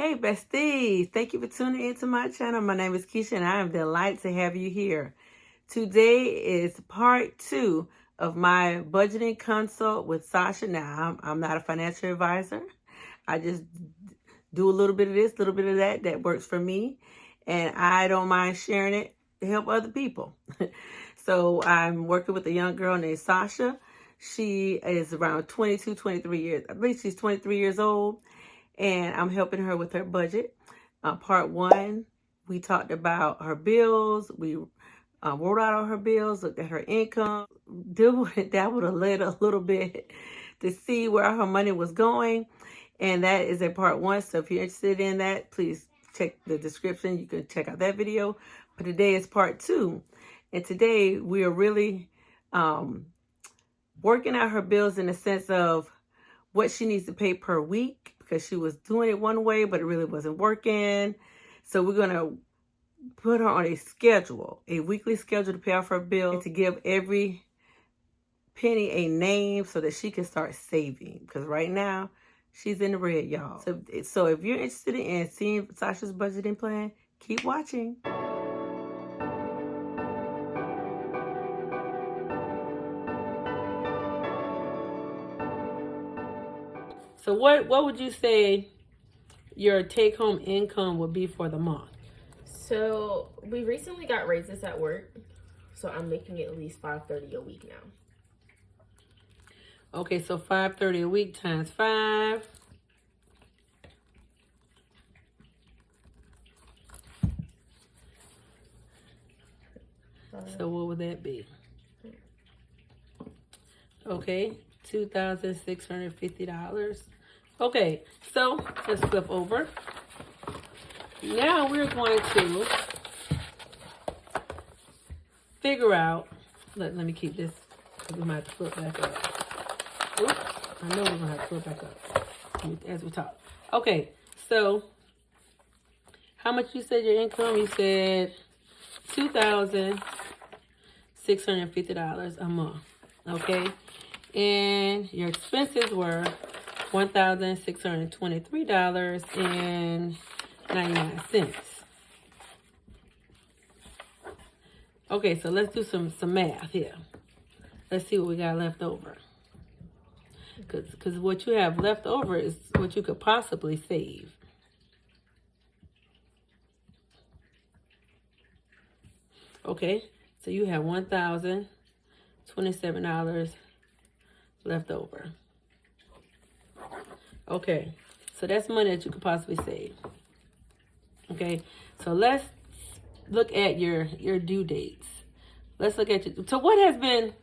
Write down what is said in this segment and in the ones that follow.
Hey besties, thank you for tuning into my channel. My name is Keycha and I am delighted to have you here. Today is part 2 of my budgeting consult with Sasha. Now, I'm not a financial advisor. I just do a little bit of this, a little bit of that. That works for me. And I don't mind sharing it to help other people. So I'm working with a young girl named Sasha. She is around 22, 23 years. I believe she's 23 years old. And I'm helping her with her budget. Part 1, we talked about her bills. We wrote out all her bills, looked at her income, dabbled a little bit to see where her money was going. And that is in part 1. So if you're interested in that, please check the description. You can check out that video. But today is part 2. And today we are really working out her bills in the sense of what she needs to pay per week, because she was doing it one way, but it really wasn't working. So we're going to put her on a schedule, a weekly schedule to pay off her bill, and to give every penny a name so that she can start saving. Because right now, she's in the red, y'all. So if you're interested in seeing Sasha's budgeting plan, keep watching. So what would you say your take-home income would be for the month? So we recently got raises at work, so I'm making at least $530 a week now. Okay, so $530 a week times 5. So what would that be? Okay, $2,650. Okay, so let's flip over. Now we're going to figure out, let me keep this, because we might have to flip back up. Oops, I know we're going to have to flip back up as we talk. Okay, so how much you said your income? You said $2,650 a month, okay? And your expenses were $1,623.99. Okay, so let's do some math here. Let's see what we got left over. Because what you have left over is what you could possibly save. Okay, so you have $1,027 left over. Okay, so that's money that you could possibly save. Okay, so let's look at your due dates. Let's look at so what has been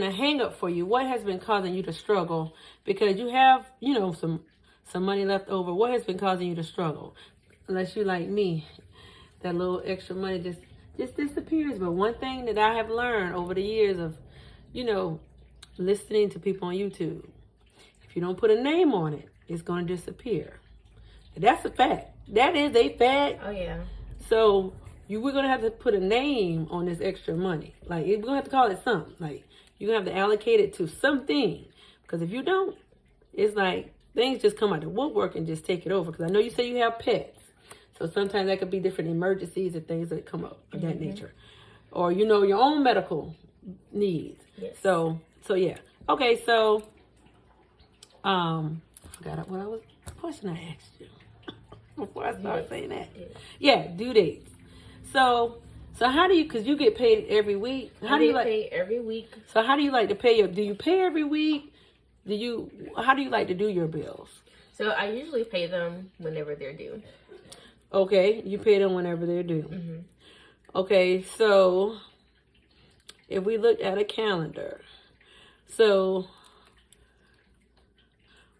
a hang up for you? What has been causing you to struggle? Because you have, some money left over. What has been causing you to struggle? Unless you like me, that little extra money just disappears. But one thing that I have learned over the years of, listening to people on YouTube, if you don't put a name on it, it's going to disappear. That's a fact. That is a fact. Oh, yeah. So we're going to have to put a name on this extra money. Like, we're going to have to call it something. Like, you're going to have to allocate it to something. Because if you don't, it's like things just come out of the woodwork and just take it over. Because I know you say you have pets. So sometimes that could be different emergencies and things that come up of that nature. Or, your own medical needs. Yes. So yeah. Okay, so I forgot what question I asked you before I started saying that. Yeah, due dates. So how do you, because you get paid every week. How do you like paid every week? So how do you like to pay do you pay every week? How do you like to do your bills? So I usually pay them whenever they're due. Okay, you pay them whenever they're due. Mm-hmm. Okay, so if we look at a calendar, so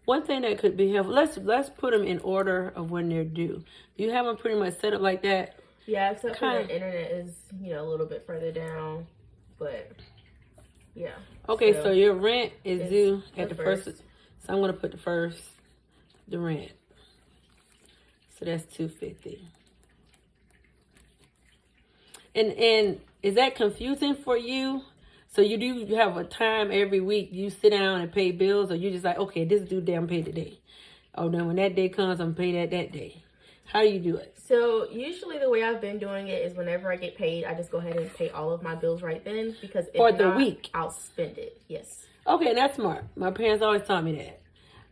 one thing that could be helpful, let's put them in order of when they're due. Do you have them pretty much set up like that? Yeah, except for the internet is, a little bit further down, but yeah. Okay, so your rent is due at the first. So I'm going to put the rent. So that's $250. And is that confusing for you? So you have a time every week you sit down and pay bills, or you just like, okay, this is due day, I'm paid today. Oh, then when that day comes, I'm paid that day. How do you do it? So usually the way I've been doing it is whenever I get paid, I just go ahead and pay all of my bills right then, because if For the not, week? I'll spend it. Yes. Okay, that's smart. My parents always taught me that.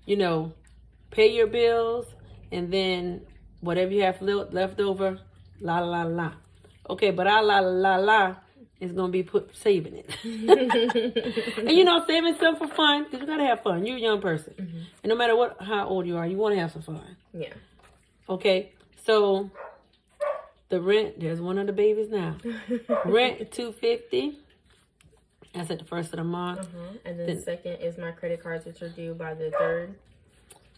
You know, pay your bills and then whatever you have left over, la la la. Okay, but our la la la is gonna be saving it. And you know, saving stuff for fun, because you gotta have fun. You're a young person. And no matter how old you are, you wanna have some fun. Yeah. Okay, so the rent, there's one of the babies now. Rent $250. That's at the first of the month. And then second is my credit cards, which are due by the 3rd.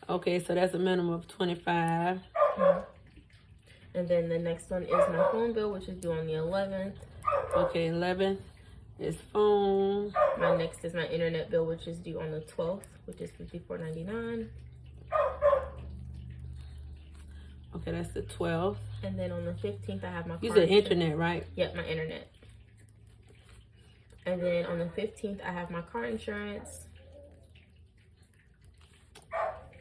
Okay, so that's a minimum of $25. And then the next one is my phone bill, which is due on the 11th. Okay, 11 is phone. My next is my internet bill, which is due on the 12th, which is $54.99. Okay, that's the 12th. And then on the 15th, I have my car You said insurance. internet, right? Yep, my internet. And then on the 15th, I have my car insurance.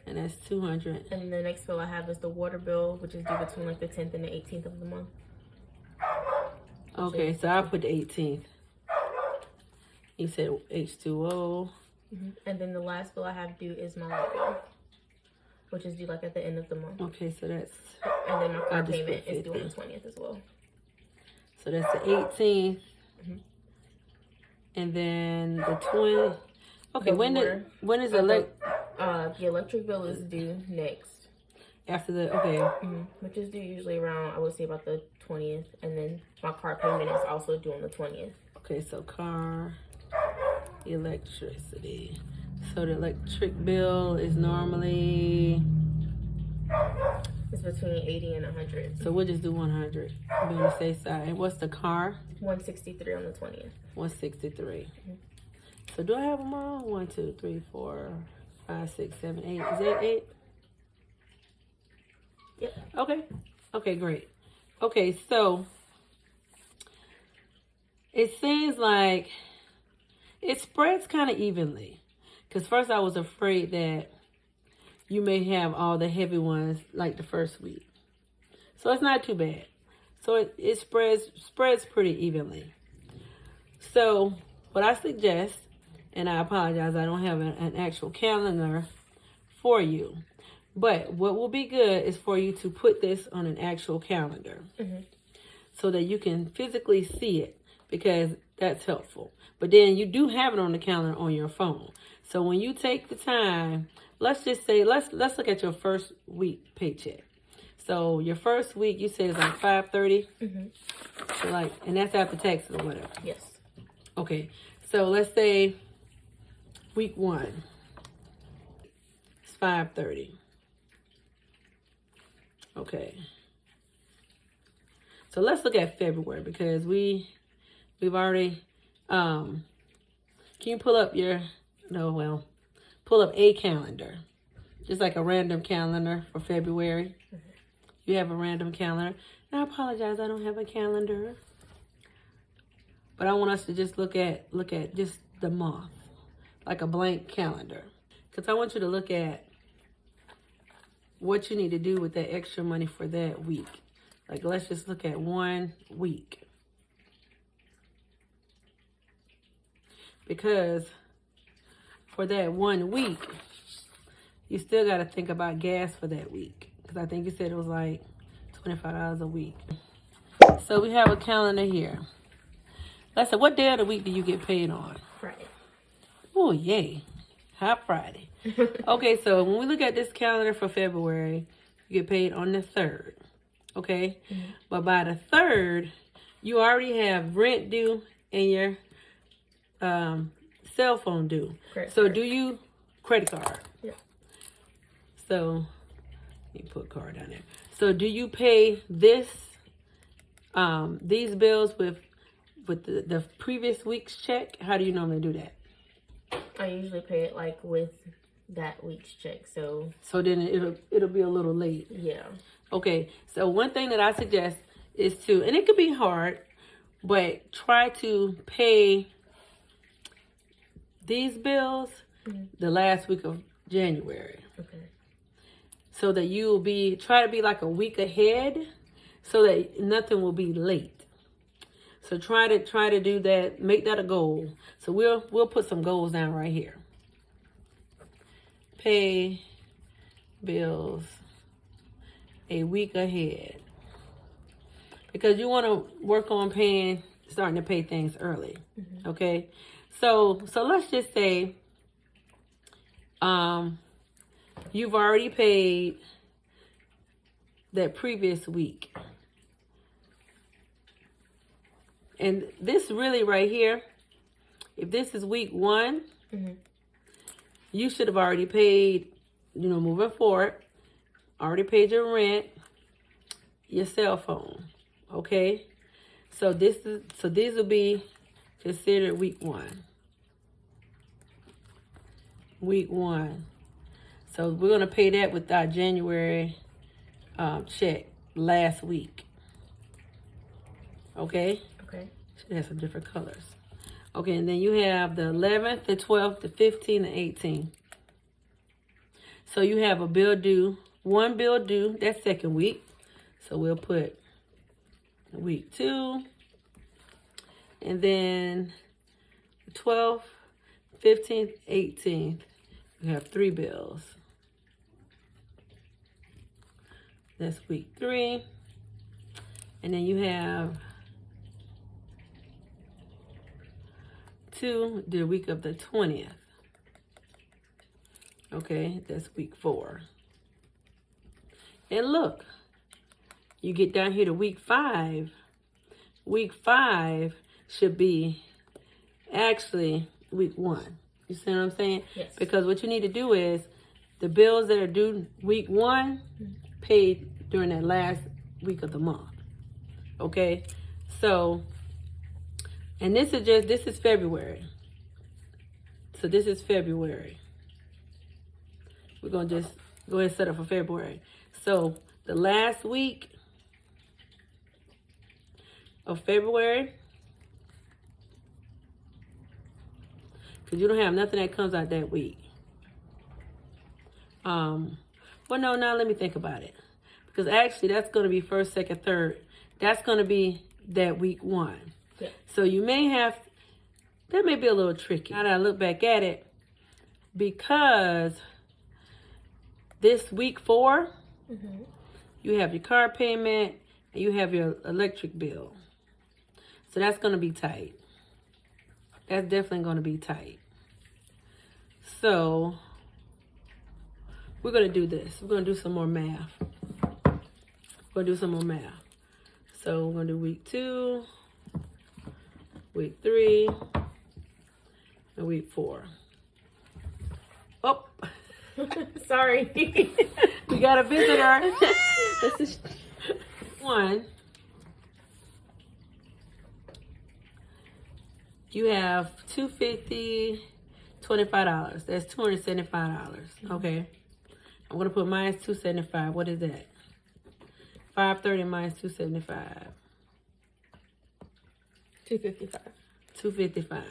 And that's 200. And the next bill I have is the water bill, which is due between like the 10th and the 18th of the month. Okay, so I'll put the 18th. You said H2O. And then the last bill I have due is my light bill, which is due like at the end of the month. Okay, so that's... And then my car I just payment put is due on the 50. 20th as well. So that's the 18th. And then the 20. Okay, The when is the electric bill is due next. after the Which is due usually around, I would say about the 20th. And then my car payment is also due on the 20th. Okay, so car, electricity. So the electric bill is normally, It's between 80 and 100. so we'll just do 100. Be on the safe side. And what's the car? 163 on the 20th. 163. So do I have them all? 1, 2, 3, 4, 5, 6, 7, 8. Is that 8? Yep. Okay. Okay, great. Okay, so it seems like it spreads kind of evenly. Because first I was afraid that you may have all the heavy ones like the first week. So it's not too bad. So it spreads pretty evenly. So what I suggest, and I apologize, I don't have an actual calendar for you. But what will be good is for you to put this on an actual calendar so that you can physically see it, because that's helpful. But then you do have it on the calendar on your phone. So when you take the time, let's just say, let's look at your first week paycheck. So your first week, you said it's like $530. So like, and that's after taxes or whatever. Yes. Okay. So let's say week 1, it's $530. Okay. So let's look at February, because we've already, can you pull up pull up a calendar, just like a random calendar for February. You have a random calendar. And I apologize, I don't have a calendar, but I want us to just look at just the month, like a blank calendar, because I want you to look at what you need to do with that extra money for that week. Like, let's just look at 1 week. Because for that 1 week, you still got to think about gas for that week. Because I think you said it was like $25 a week. So we have a calendar here. Let's say, what day of the week do you get paid on? Friday. Oh, yay. Hot Friday. Okay, so when we look at this calendar for February, you get paid on the 3rd. Okay? But by the 3rd, you already have rent due and your cell phone due. So do you credit card? Yeah. So let me put card down there. So do you pay these bills with the previous week's check? How do you normally do that? I usually pay it like with that week's check. So then it'll be a little late. Yeah. Okay. So one thing that I suggest is to, and it could be hard, but try to pay these bills the last week of January. Okay. so that you will try to be like a week ahead so that nothing will be late. So try to do that. Make that a goal. So we'll put some goals down right here. Pay bills a week ahead, because you want to work on starting to pay things early. Okay, so let's just say you've already paid that previous week, and this really right here, if this is week 1, you should have already paid, moving forward, already paid your rent, your cell phone. Okay, so these will be considered week 1. Week 1. So we're gonna pay that with our January check last week. Okay. Okay. Should have some different colors. Okay, and then you have the 11th, the 12th, the 15th, and 18th. So you have one bill due that second week. So we'll put week 2. And then the 12th, 15th, 18th, you have 3 bills. That's week 3. And then you have 2, the week of the 20th. Okay, that's week 4. And look, you get down here to week 5. Week 5 should be actually week 1. You see what I'm saying? Yes. Because what you need to do is the bills that are due week 1 paid during that last week of the month. Okay, so, and this is February. So this is February. We're going to just go ahead and set up for February. So the last week of February, because you don't have nothing that comes out that week. Well, no, now let me think about it. Because actually that's going to be 1st, 2nd, 3rd. That's going to be that week 1. Yeah. So you may have, that may be a little tricky. Now that I look back at it, because this week 4, you have your car payment and you have your electric bill. So that's going to be tight. That's definitely going to be tight. So we're going to do this. We're going to do some more math. We're going to do some more math. So we're going to do week 2, week 3, and week 4. Oh, sorry. We got a visitor. This is 1. You have $250, $25. That's $275. Okay. I'm gonna put minus $275. What is that? $530 minus $275. $255. $255.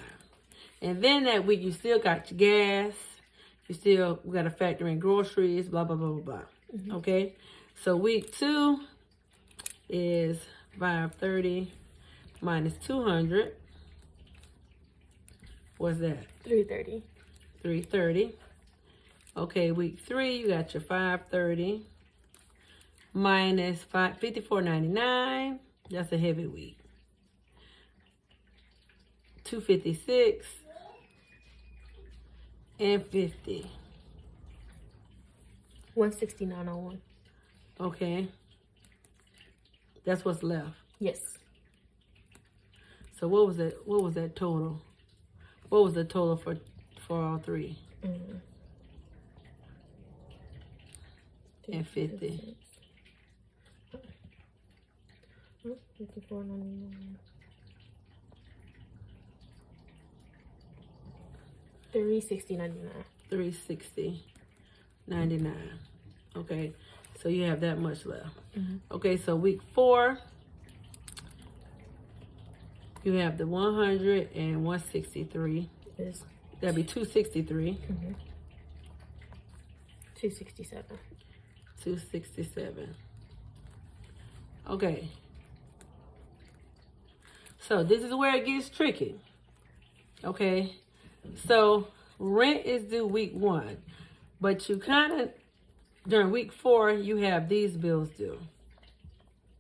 And then that week you still got your gas. We got to factor in groceries, blah, blah, blah, blah, blah. Okay? So week 2 is $530 minus $200. What's that? $330. $330. Okay, week 3, you got your $530 minus $54.99. That's a heavy week. $256 and $50. $169.01. Okay. That's what's left. Yes. So what was that? What was that total? What was the total for all 3? And 50. $54.99. $360.99. $360.99. Okay, so you have that much left. Okay, so week 4, you have the 100 and 163. Yes. That'd be 263. 267. $267. Okay. So this is where it gets tricky. Okay. So rent is due week 1, but you kind of during week 4 you have these bills due.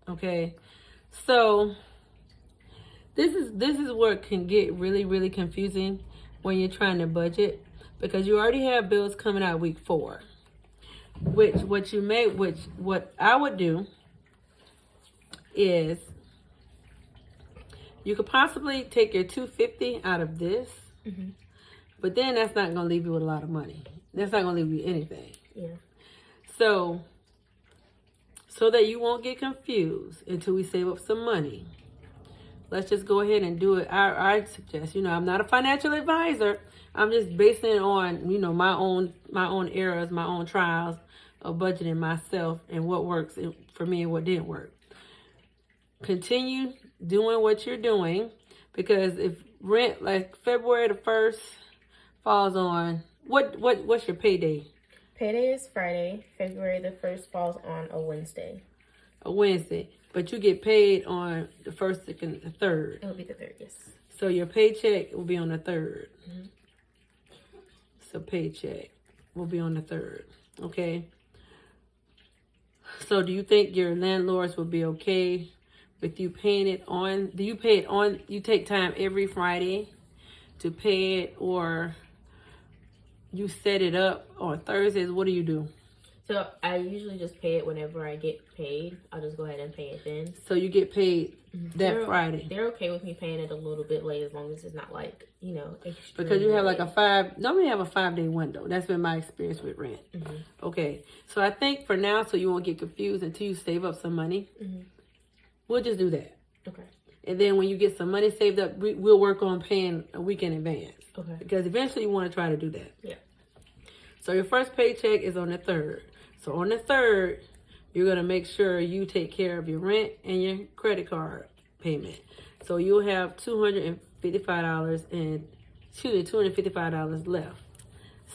Okay. So this is where it can get really confusing when you're trying to budget, because you already have bills coming out week 4. What I would do is you could possibly take your $250 out of this, but then that's not going to leave you with a lot of money. That's not going to leave you anything. Yeah. So that you won't get confused until we save up some money, let's just go ahead and do it. I suggest, I'm not a financial advisor. I'm just basing it on, my own errors, my own trials of budgeting myself and what works for me and what didn't work. Continue doing what you're doing, because if rent, like February the 1st falls on, what's your payday? Payday is Friday. February the 1st falls on a Wednesday. A Wednesday. But you get paid on the 1st, 2nd, the 3rd. It will be the 3rd, yes. So your paycheck will be on the 3rd. So paycheck will be on the 3rd. Okay. So do you think your landlords will be okay with you paying it on? Do you pay it on? You take time every Friday to pay it, or you set it up on Thursdays? What do you do? So I usually just pay it whenever I get paid. I'll just go ahead and pay it then. So you get paid that Friday. They're okay with me paying it a little bit late, as long as it's not like, because you have like normally you have a 5-day window. That's been my experience with rent. Okay. So I think for now, so you won't get confused until you save up some money, we'll just do that. Okay. And then when you get some money saved up, we'll work on paying a week in advance. Okay. Because eventually you want to try to do that. Yeah. So your first paycheck is on the 3rd. So on the 3rd, you're going to make sure you take care of your rent and your credit card payment. So you'll have $255 left.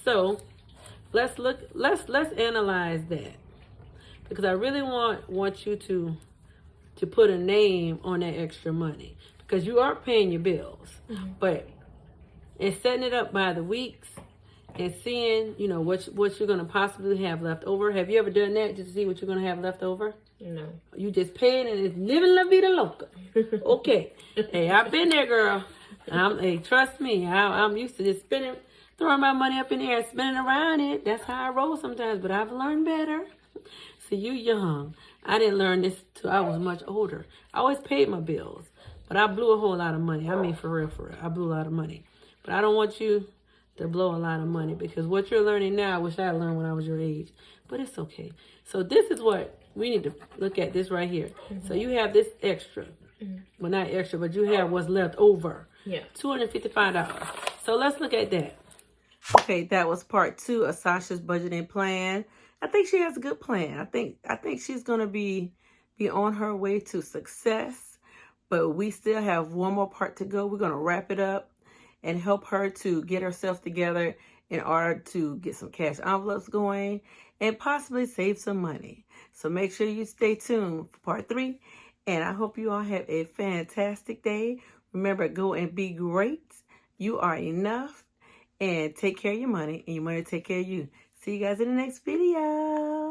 So let's analyze that, because I really want you to put a name on that extra money, because you are paying your bills, but in setting it up by the weeks and seeing, what you're going to possibly have left over. Have you ever done that, just to see what you're going to have left over? No. You just pay it and it's living la vida loca. Okay. Hey, I've been there, girl. Hey, trust me, I'm used to just throwing my money up in the air, spinning around it. That's how I roll sometimes, but I've learned better. See, you young. I didn't learn this till I was much older. I always paid my bills, but I blew a whole lot of money. I mean, for real. I blew a lot of money. But I don't want you to blow a lot of money, because what you're learning now, I wish I learned when I was your age. But it's okay. So this is what we need to look at, this right here. So you have this extra. Well, not extra, but you have what's left over. Yeah. $255. So let's look at that. Okay, that was part 2 of Sasha's budgeting plan. I think she has a good plan. I think she's gonna be on her way to success. But we still have one more part to go. We're gonna wrap it up and help her to get herself together in order to get some cash envelopes going and possibly save some money. So make sure you stay tuned for part 3. And I hope you all have a fantastic day. Remember, go and be great. You are enough. And take care of your money, and your money will take care of you. See you guys in the next video.